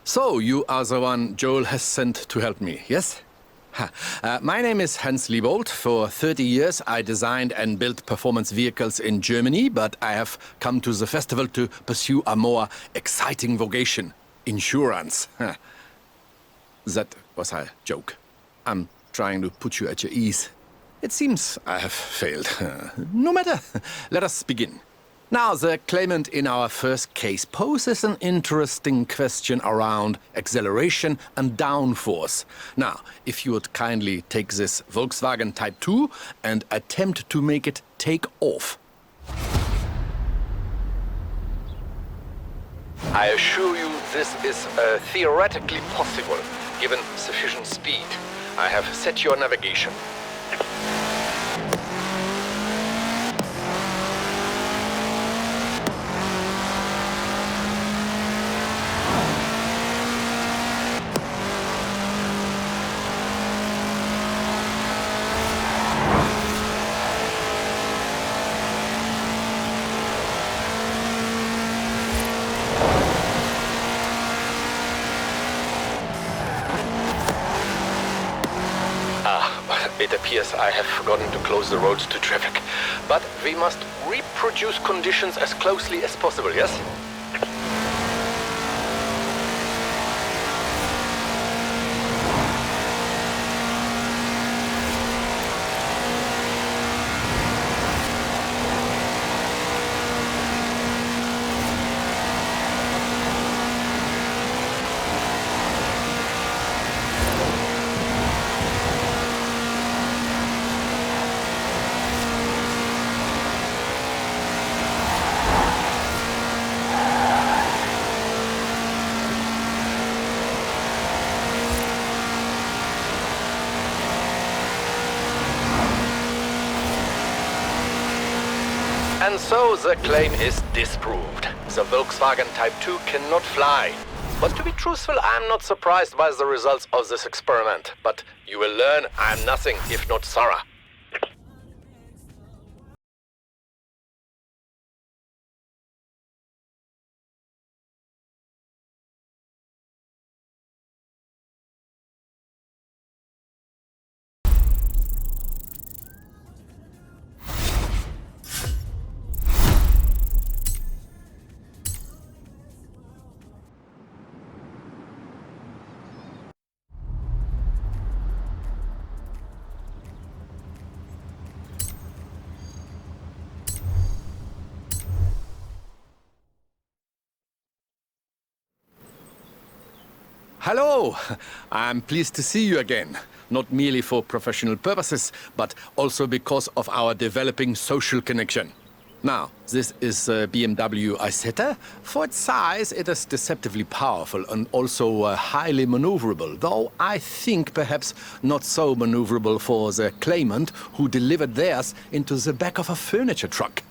So, you are the one Joel has sent to help me, yes? My name is Hans Liebold. For 30 years, I designed and built performance vehicles in Germany, but I have come to the festival to pursue a more exciting vocation, insurance. That was a joke. I'm trying to put you at your ease. It seems I have failed. No matter. Let us begin. Now, the claimant in our first case poses an interesting question around acceleration and downforce. Now, if you would kindly take this Volkswagen Type 2 and attempt to make it take off. I assure you this is theoretically possible, given sufficient speed. I have set your navigation. It appears I have forgotten to close the roads to traffic. But we must reproduce conditions as closely as possible, yes? And so the claim is disproved. The Volkswagen Type 2 cannot fly. But to be truthful, I'm not surprised by the results of this experiment. But you will learn I'm nothing if not thorough. Hello! I'm pleased to see you again. Not merely for professional purposes, but also because of our developing social connection. Now, this is a BMW Isetta. For its size, it is deceptively powerful and also highly maneuverable, though I think perhaps not so maneuverable for the claimant who delivered theirs into the back of a furniture truck.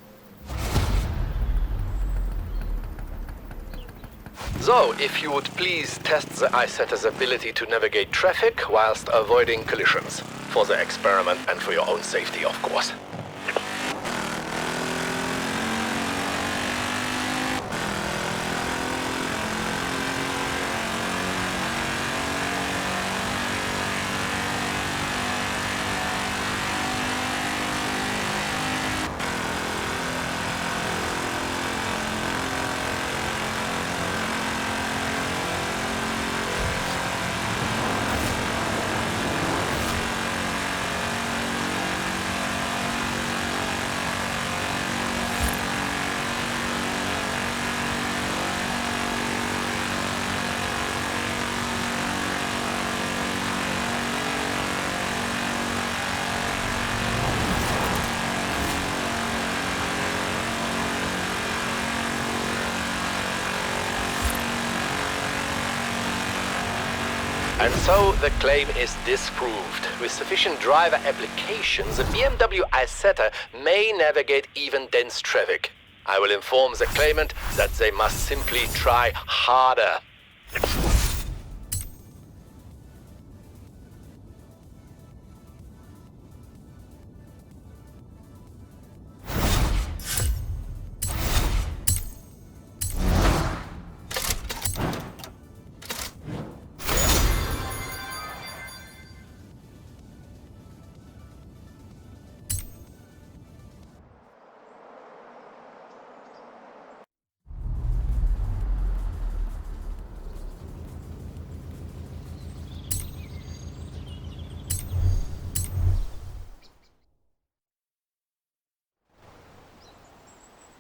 So, if you would please test the Isetta's ability to navigate traffic whilst avoiding collisions. For the experiment and for your own safety, of course. And so the claim is disproved. With sufficient driver applications, the BMW Isetta may navigate even dense traffic. I will inform the claimant that they must simply try harder.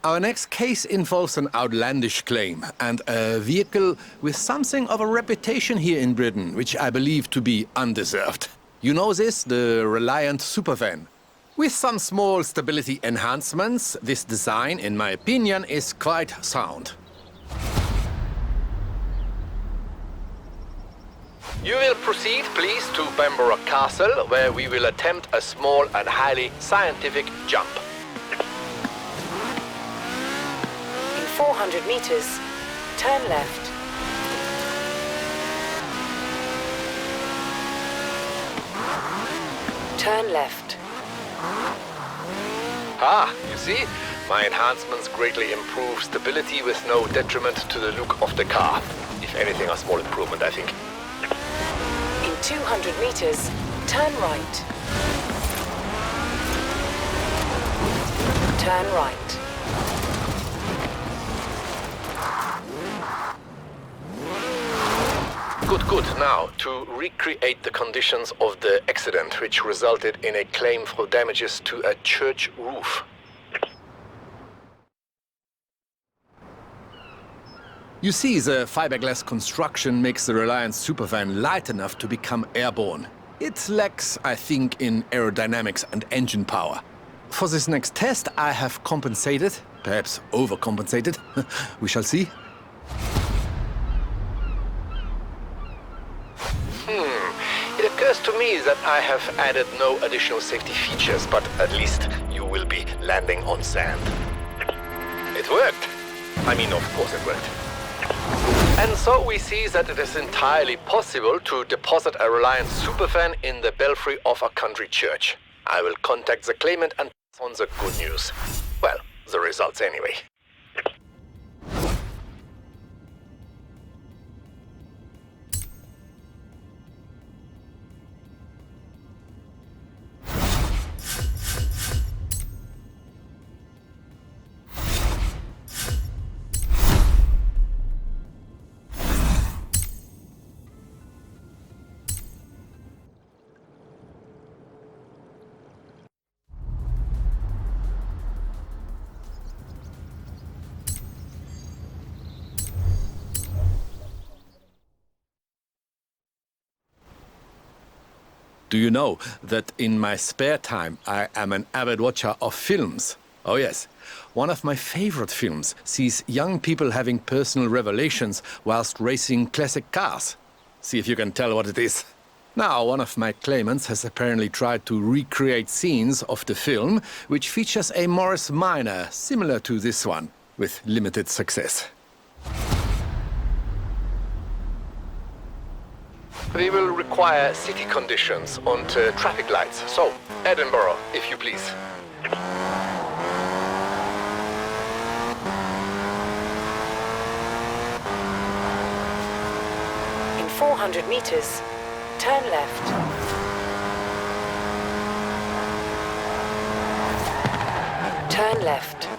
Our next case involves an outlandish claim and a vehicle with something of a reputation here in Britain, which I believe to be undeserved. You know this, the Reliant Supervan. With some small stability enhancements, this design, in my opinion, is quite sound. You will proceed, please, to Bamborough Castle, where we will attempt a small and highly scientific jump. In 400 meters, turn left. Turn left. Ah, you see? My enhancements greatly improve stability with no detriment to the look of the car. If anything, a small improvement, I think. In 200 meters, turn right. Turn right. Good. Now, to recreate the conditions of the accident, which resulted in a claim for damages to a church roof. You see, the fiberglass construction makes the Reliant Supervan light enough to become airborne. It lacks, I think, in aerodynamics and engine power. For this next test, I have compensated, perhaps overcompensated. We shall see. It occurs to me that I have added no additional safety features, but at least you will be landing on sand. It worked. I mean, of course it worked. And so we see that it is entirely possible to deposit a Reliant Supervan in the belfry of a country church. I will contact the claimant and pass on the good news. Well, the results anyway. Do you know that in my spare time I am an avid watcher of films? Oh yes, one of my favorite films sees young people having personal revelations whilst racing classic cars. See if you can tell what it is. Now, one of my claimants has apparently tried to recreate scenes of the film, which features a Morris Minor similar to this one, with limited success. We will require city conditions and traffic lights. So, Edinburgh, if you please. In 400 meters, turn left. Turn left.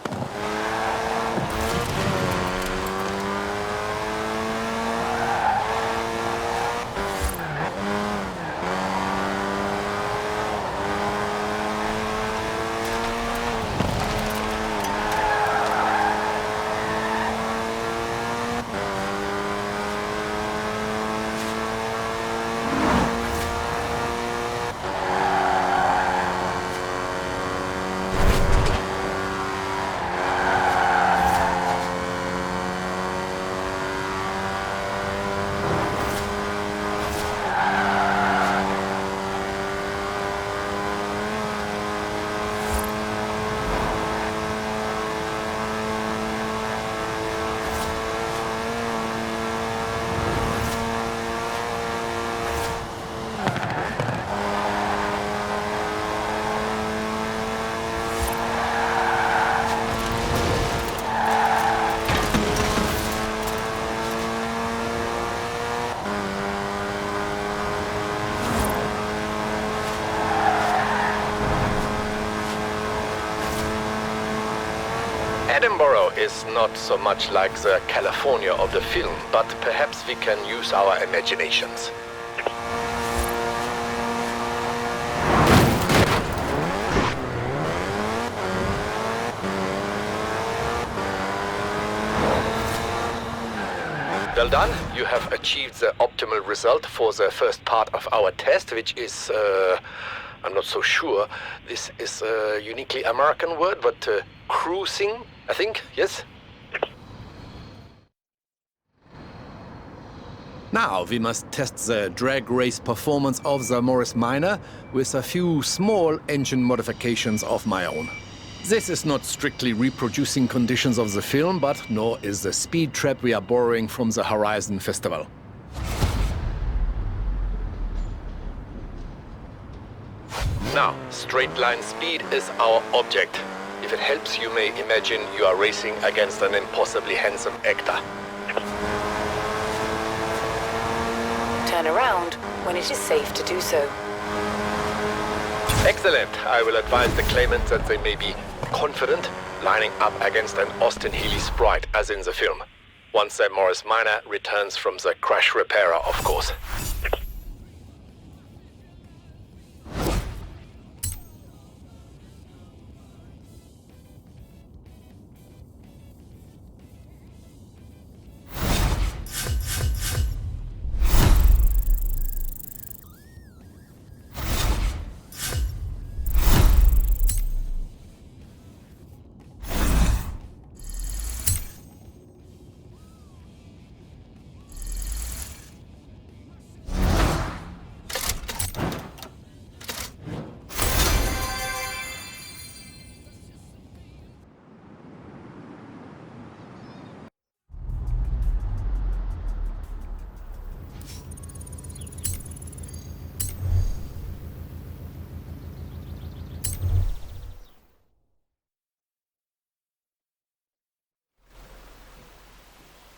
Edinburgh is not so much like the California of the film, but perhaps we can use our imaginations. Well done. You have achieved the optimal result for the first part of our test, which is, I'm not so sure. This is a uniquely American word, but cruising, I think, yes? Now we must test the drag race performance of the Morris Minor with a few small engine modifications of my own. This is not strictly reproducing conditions of the film, but nor is the speed trap we are borrowing from the Horizon Festival. Now, straight line speed is our object. If it helps, you may imagine you are racing against an impossibly handsome actor. Turn around when it is safe to do so. Excellent. I will advise the claimants that they may be confident lining up against an Austin Healey sprite, as in the film. Once the Morris Minor returns from the crash repairer, of course.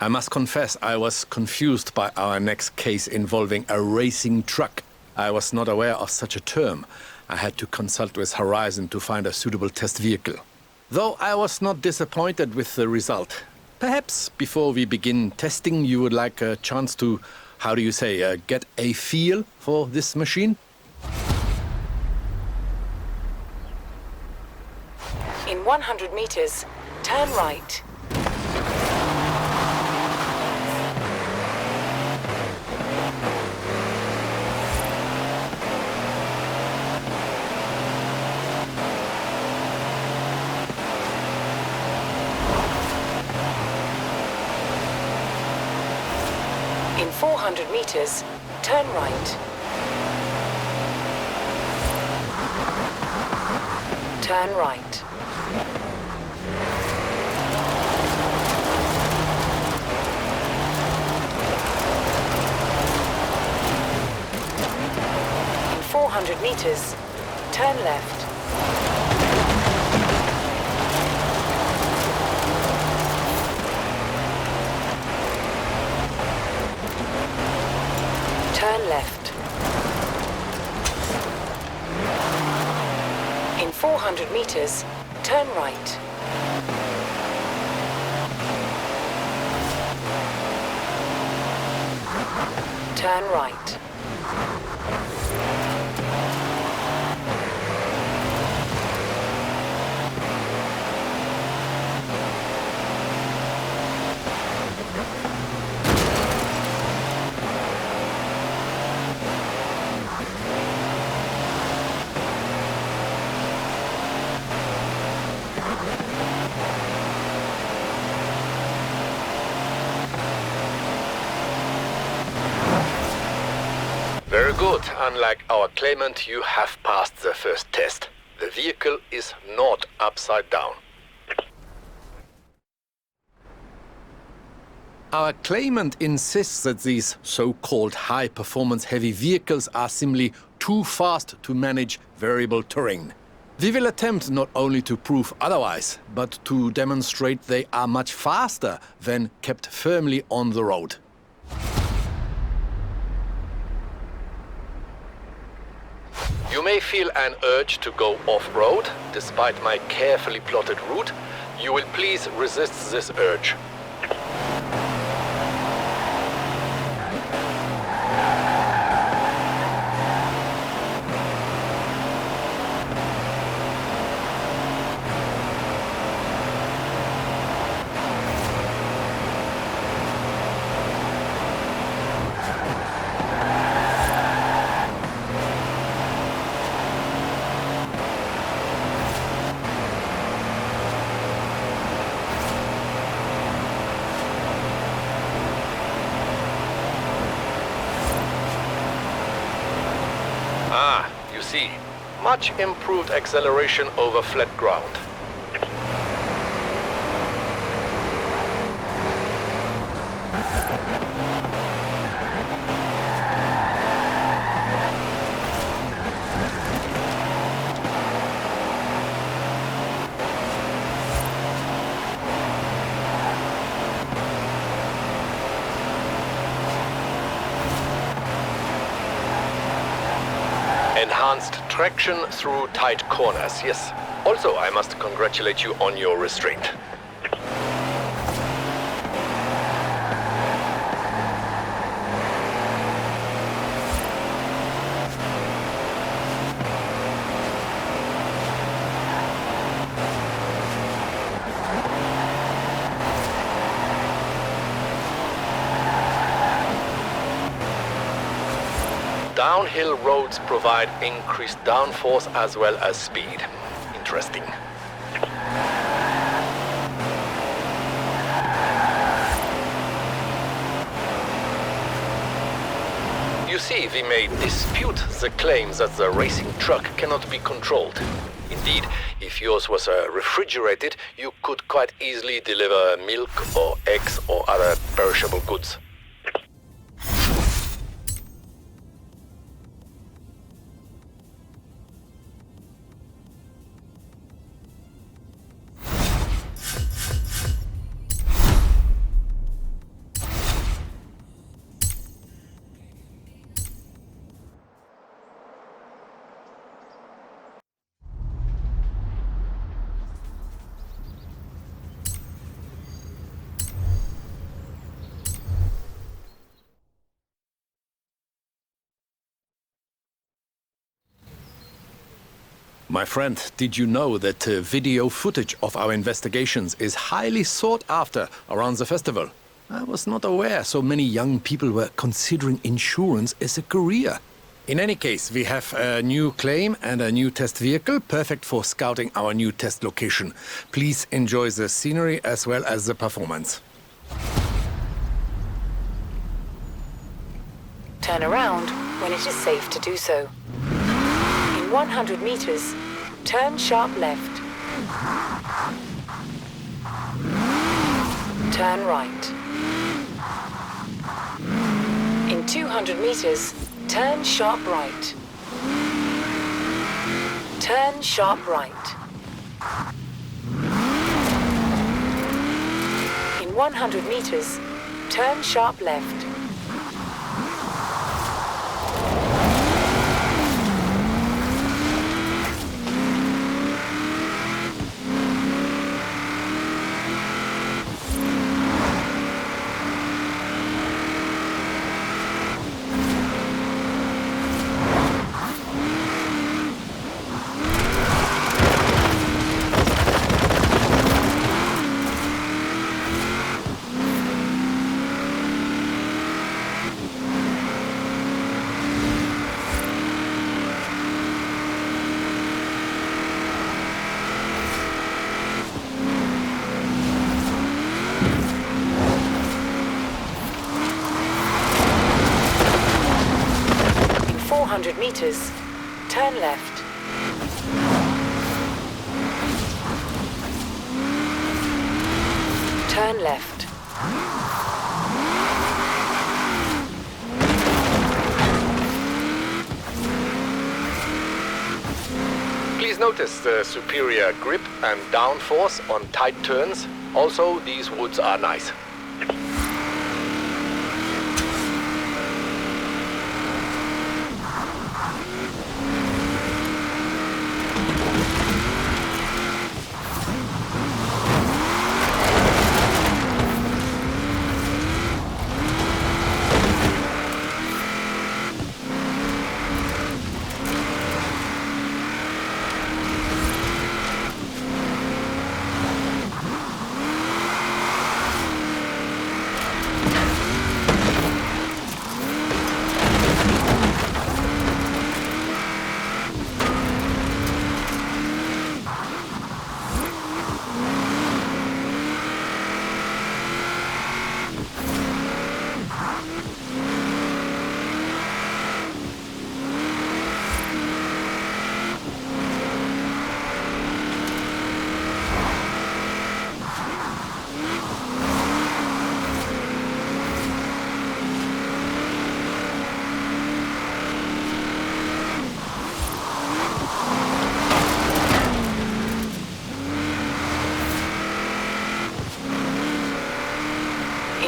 I must confess, I was confused by our next case involving a racing truck. I was not aware of such a term. I had to consult with Horizon to find a suitable test vehicle. Though I was not disappointed with the result. Perhaps before we begin testing, you would like a chance to, how do you say, get a feel for this machine? In 100 meters, turn right. In 400 meters, turn right. Turn right. In 400 meters, turn left. Turn left. In 400 meters, turn right. Turn right. Very good. Unlike our claimant, you have passed the first test. The vehicle is not upside down. Our claimant insists that these so-called high-performance heavy vehicles are simply too fast to manage variable terrain. We will attempt not only to prove otherwise, but to demonstrate they are much faster when kept firmly on the road. You may feel an urge to go off-road. Despite my carefully plotted route, you will please resist this urge. see. Much improved acceleration over flat ground. Enhanced traction through tight corners, yes. Also, I must congratulate you on your restraint. Downhill roads provide increased downforce as well as speed. Interesting. You see, we may dispute the claims that the racing truck cannot be controlled. Indeed, if yours was refrigerated, you could quite easily deliver milk or eggs or other perishable goods. My friend, did you know that video footage of our investigations is highly sought after around the festival? I was not aware so many young people were considering insurance as a career. In any case, we have a new claim and a new test vehicle, perfect for scouting our new test location. Please enjoy the scenery as well as the performance. Turn around when it is safe to do so. In 100 meters, turn sharp left. Turn right. In 200 meters, turn sharp right. Turn sharp right. In 100 meters, turn sharp left. In 400 meters, turn left. Turn left. Please notice the superior grip and downforce on tight turns. Also, these woods are nice.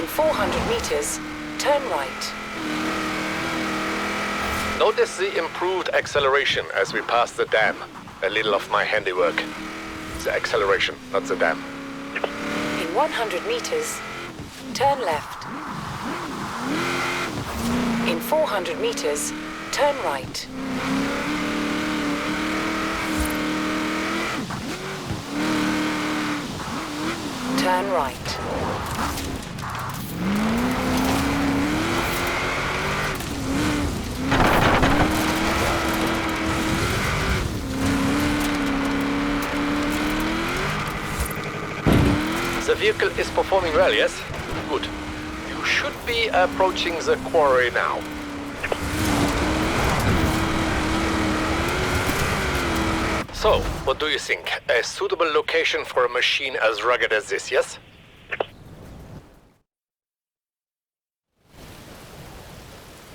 In 400 meters, turn right. Notice the improved acceleration as we pass the dam. A little of my handiwork. The acceleration, not the dam. In 100 meters, turn left. In 400 meters, turn right. Turn right. The vehicle is performing well, yes? Good. You should be approaching the quarry now. So, what do you think? A suitable location for a machine as rugged as this, yes?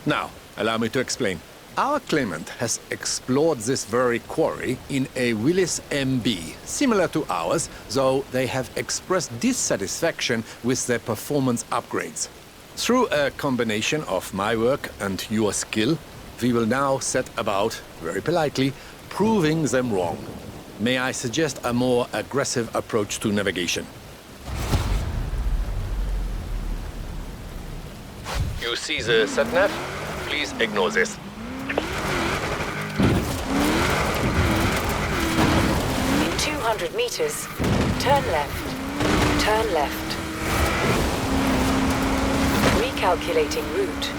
Now, allow me to explain. Our claimant has explored this very quarry in a Willys MB, similar to ours, though they have expressed dissatisfaction with their performance upgrades. Through a combination of my work and your skill, we will now set about, very politely, proving them wrong. May I suggest a more aggressive approach to navigation? You see the sat-nav? Please ignore this. In 200 meters, turn left. Turn left. Recalculating route.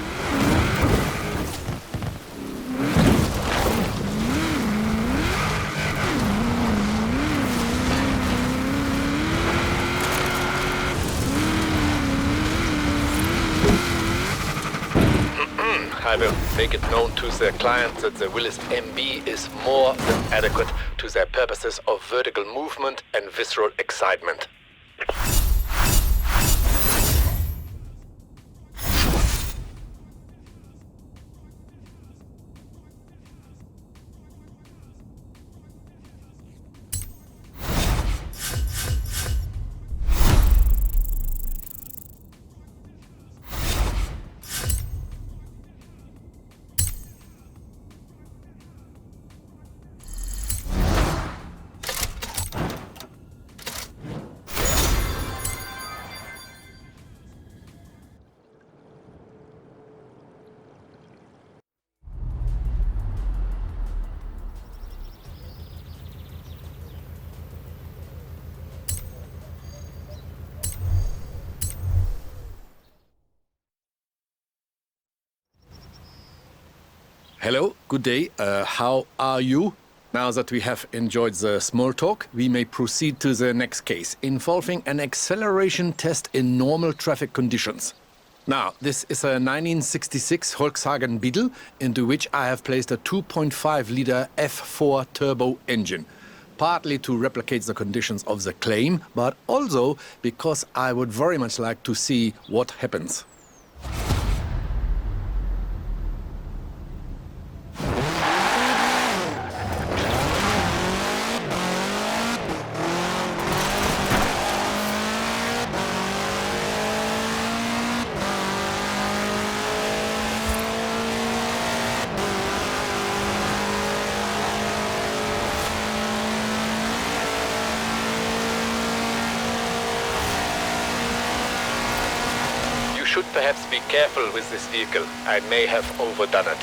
I will make it known to the client that the Willys MB is more than adequate to their purposes of vertical movement and visceral excitement. Hello, good day. How are you? Now that we have enjoyed the small talk, we may proceed to the next case, involving an acceleration test in normal traffic conditions. Now, this is a 1966 Volkswagen Beetle, into which I have placed a 2.5-liter F4 turbo engine. Partly to replicate the conditions of the claim, but also because I would very much like to see what happens. Should perhaps be careful with this vehicle. I may have overdone it.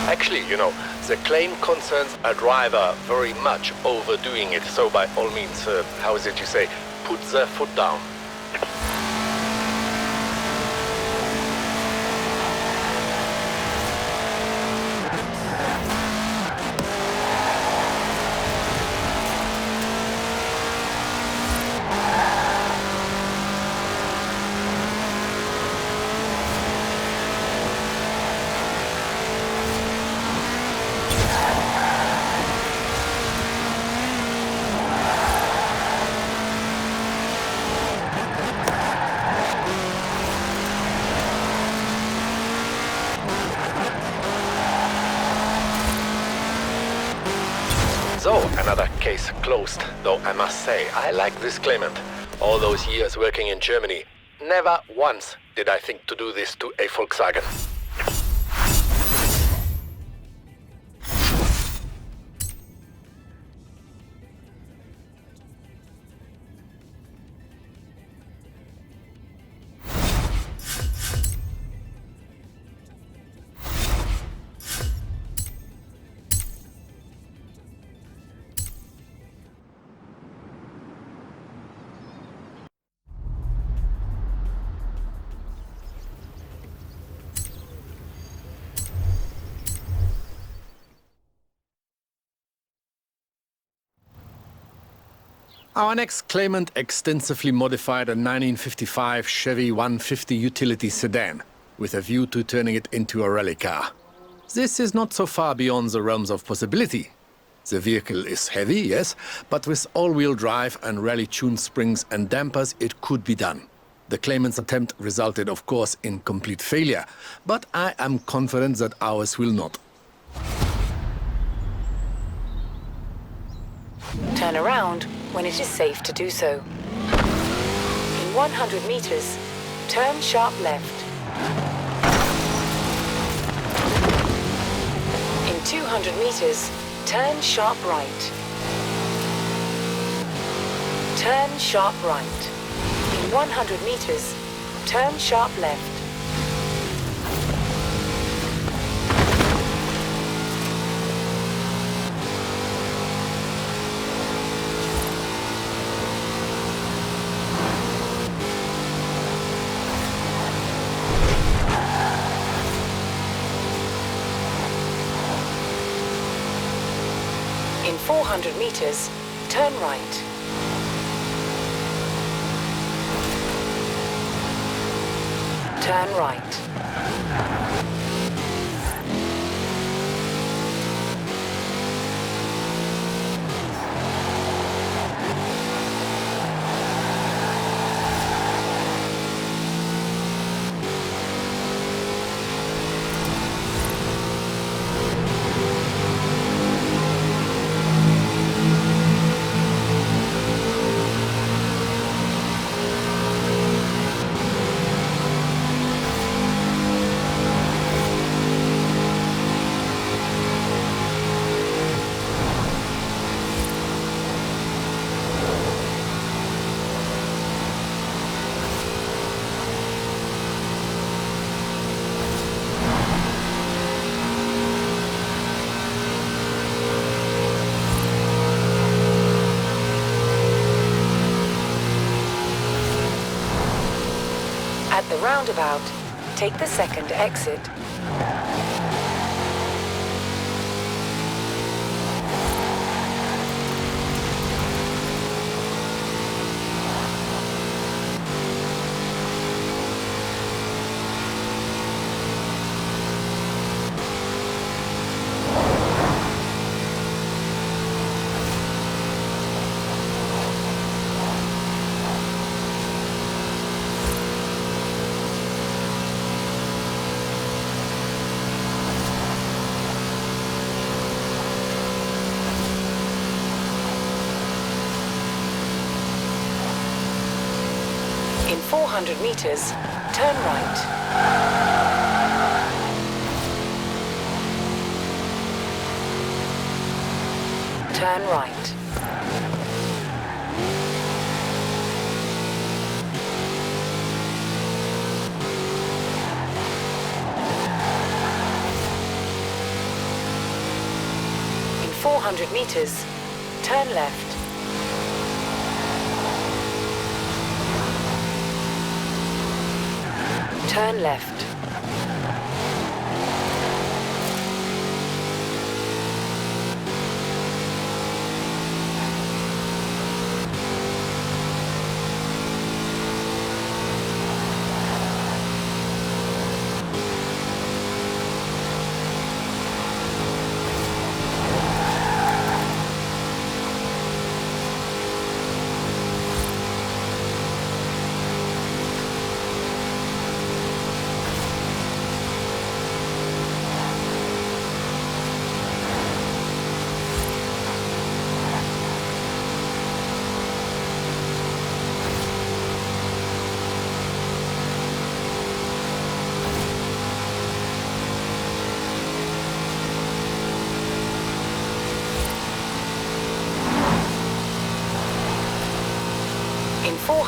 Actually, you know, the claim concerns a driver very much overdoing it. So by all means, how is it you say, put the foot down. case closed, though I must say, I like this claimant. All those years working in Germany, never once did I think to do this to a Volkswagen. Our next claimant extensively modified a 1955 Chevy 150 utility sedan, with a view to turning it into a rally car. This is not so far beyond the realms of possibility. The vehicle is heavy, yes, but with all-wheel drive and rally-tuned springs and dampers, it could be done. The claimant's attempt resulted, of course, in complete failure, but I am confident that ours will not. Turn around when it is safe to do so. In 100 meters, turn sharp left. In 200 meters, turn sharp right. Turn sharp right. In 100 meters, turn sharp left. In 400 meters, turn right. Turn right. At the roundabout, take the second exit. In 400 meters, turn right. Turn right. In 400 meters, turn left. Turn left.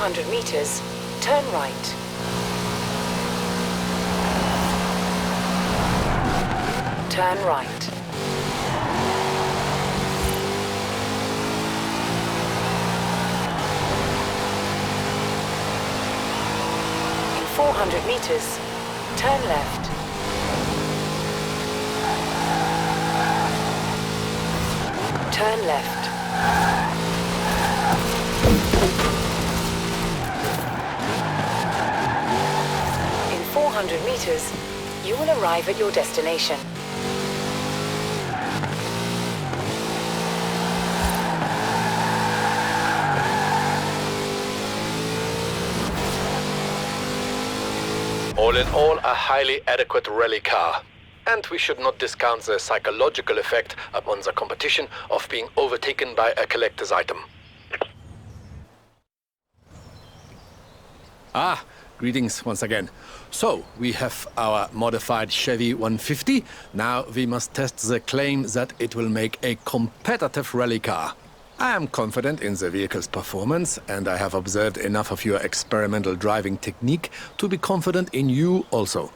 400 meters, turn right. Turn right. In 400 meters, turn left. Turn left. In 400 meters, you will arrive at your destination. All in all, a highly adequate rally car. And we should not discount the psychological effect upon the competition of being overtaken by a collector's item. Ah, greetings once again. So, we have our modified Chevy 150. Now we must test the claim that it will make a competitive rally car. I am confident in the vehicle's performance, and I have observed enough of your experimental driving technique to be confident in you also.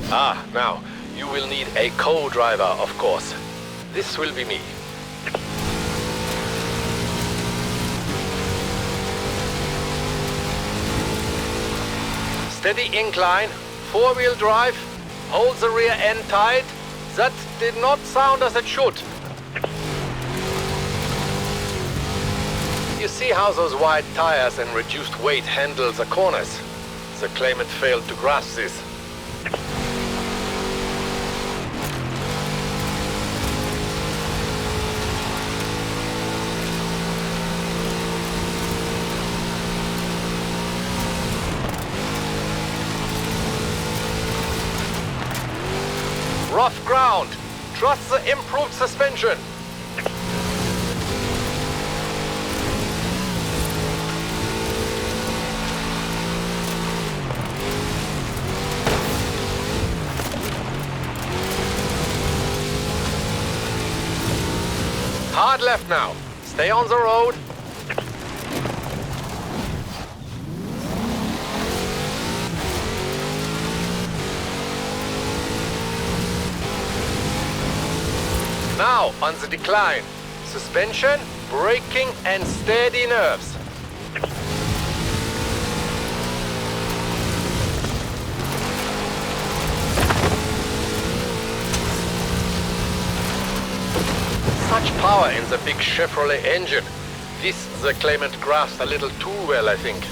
Ah, now, you will need a co-driver, of course. This will be me. Steady incline, four-wheel drive, hold the rear end tight. That did not sound as it should. You see how those wide tires and reduced weight handle the corners? The claimant failed to grasp this. Rough ground. Trust the improved suspension. Hard left now. Stay on the road. Now, on the decline. Suspension, braking, and steady nerves. Such power in the big Chevrolet engine. This the claimant grasped a little too well, I think.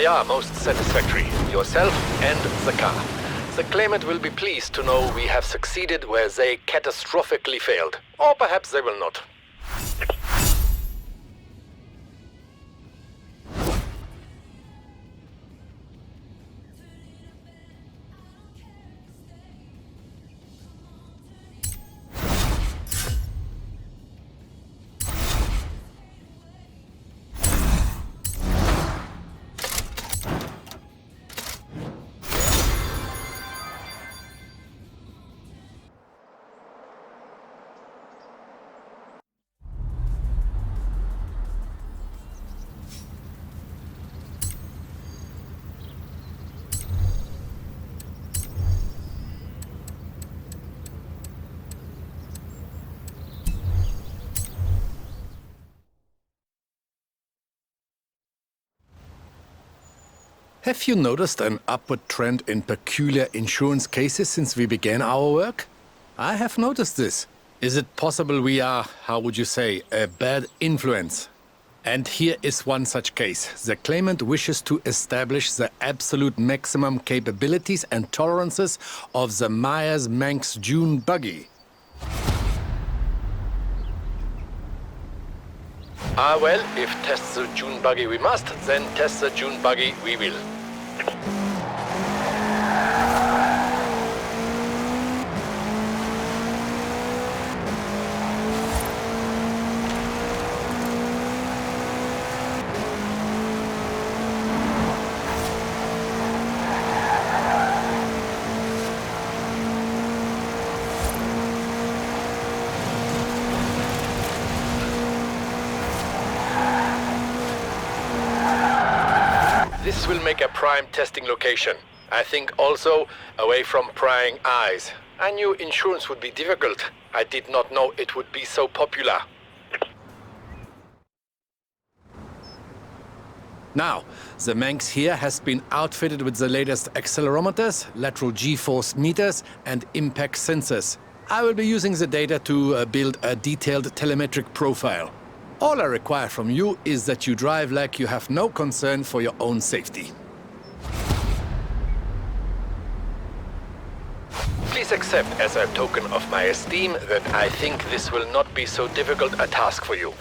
Yeah, most satisfactory. Yourself and the car. The claimant will be pleased to know we have succeeded where they catastrophically failed. Or perhaps they will not. Have you noticed an upward trend in peculiar insurance cases since we began our work? I have noticed this. Is it possible we are, how would you say, a bad influence? And here is one such case. The claimant wishes to establish the absolute maximum capabilities and tolerances of the Myers-Manx Dune buggy. Well, if test the Dune buggy we must, then test the Dune buggy we will. This will make a prime testing location. I think also away from prying eyes. I knew insurance would be difficult. I did not know it would be so popular. Now, the Manx here has been outfitted with the latest accelerometers, lateral G-force meters, and impact sensors. I will be using the data to build a detailed telemetric profile. All I require from you is that you drive like you have no concern for your own safety. Please accept as a token of my esteem that I think this will not be so difficult a task for you.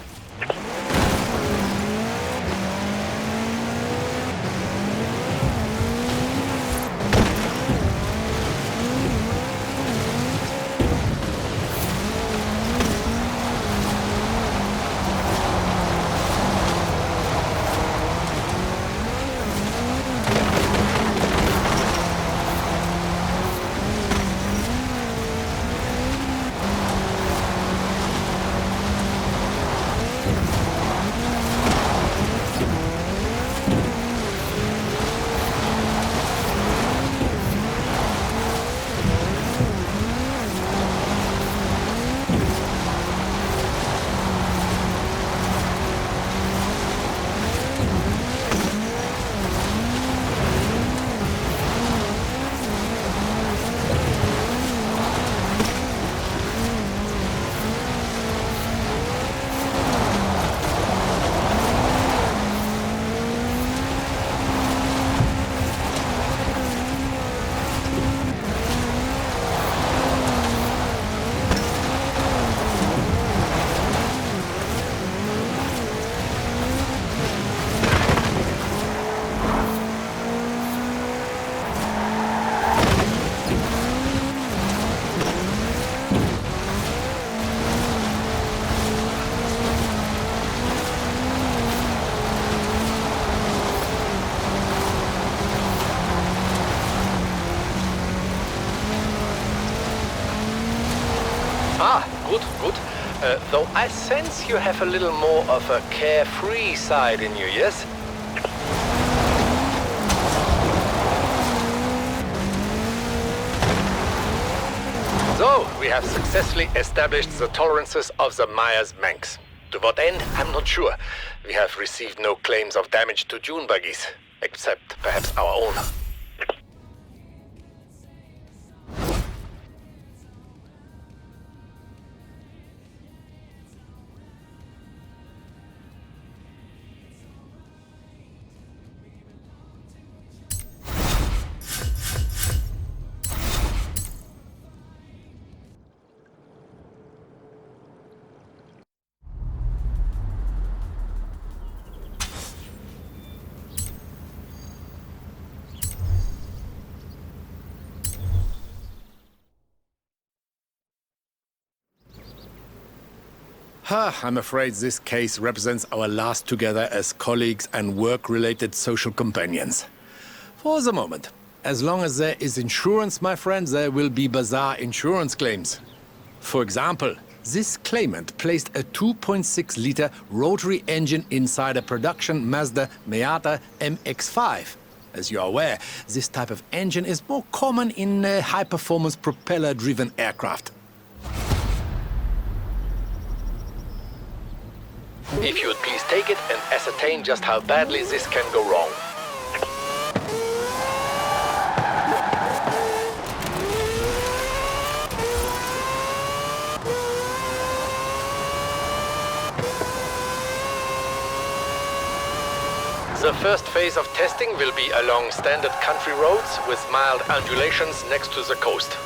Good. Though I sense you have a little more of a carefree side in you, yes? So, we have successfully established the tolerances of the Myers Manx. To what end, I'm not sure. We have received no claims of damage to dune buggies, except perhaps our own. I'm afraid this case represents our last together as colleagues and work-related social companions. For the moment. As long as there is insurance, my friends, there will be bizarre insurance claims. For example, this claimant placed a 2.6-liter rotary engine inside a production Mazda Miata MX-5. As you are aware, this type of engine is more common in high-performance propeller-driven aircraft. If you would please take it and ascertain just how badly this can go wrong. The first phase of testing will be along standard country roads with mild undulations next to the coast.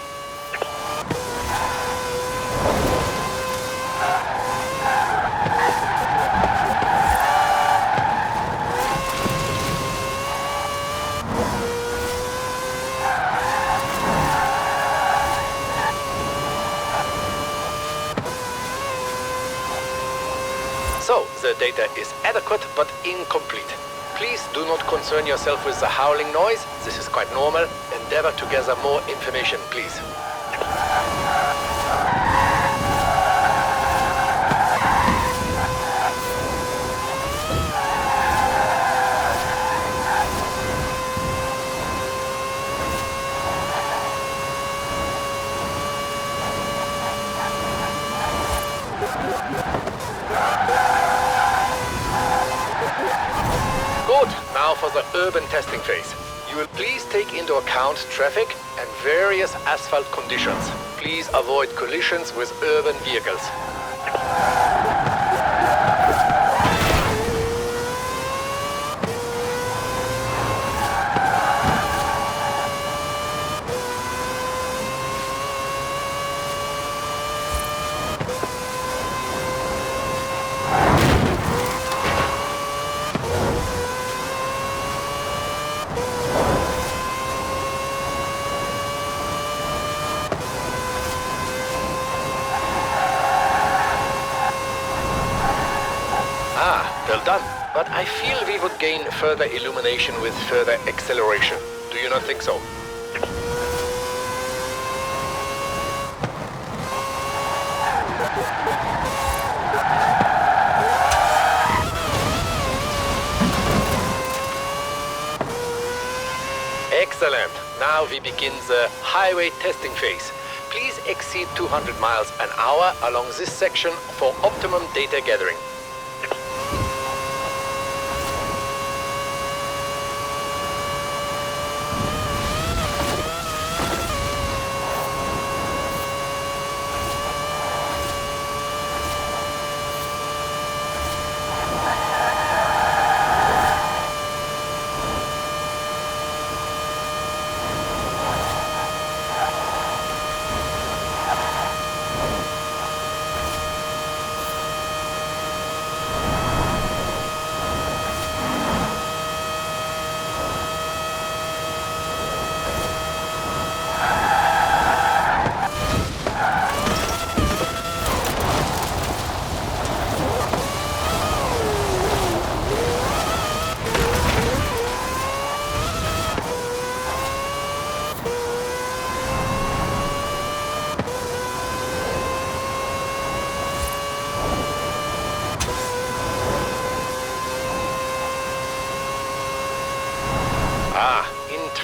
So, the data is adequate but incomplete. Please do not concern yourself with the howling noise. This is quite normal. Endeavor to gather more information, please. Now for the urban testing phase. You will please take into account traffic and various asphalt conditions. Please avoid collisions with urban vehicles. Well done. But I feel we would gain further illumination with further acceleration. Do you not think so? Excellent. Now we begin the highway testing phase. Please exceed 200 miles an hour along this section for optimum data gathering.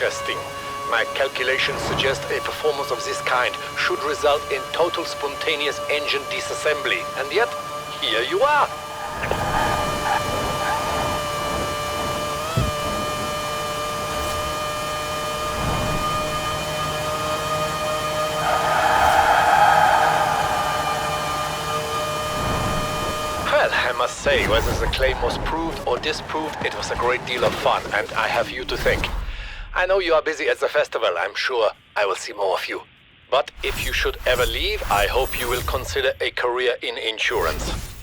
Interesting. My calculations suggest a performance of this kind should result in total spontaneous engine disassembly. And yet, here you are. Well, I must say, whether the claim was proved or disproved, it was a great deal of fun, and I have you to thank. I know you are busy at the festival. I'm sure I will see more of you. But if you should ever leave, I hope you will consider a career in insurance.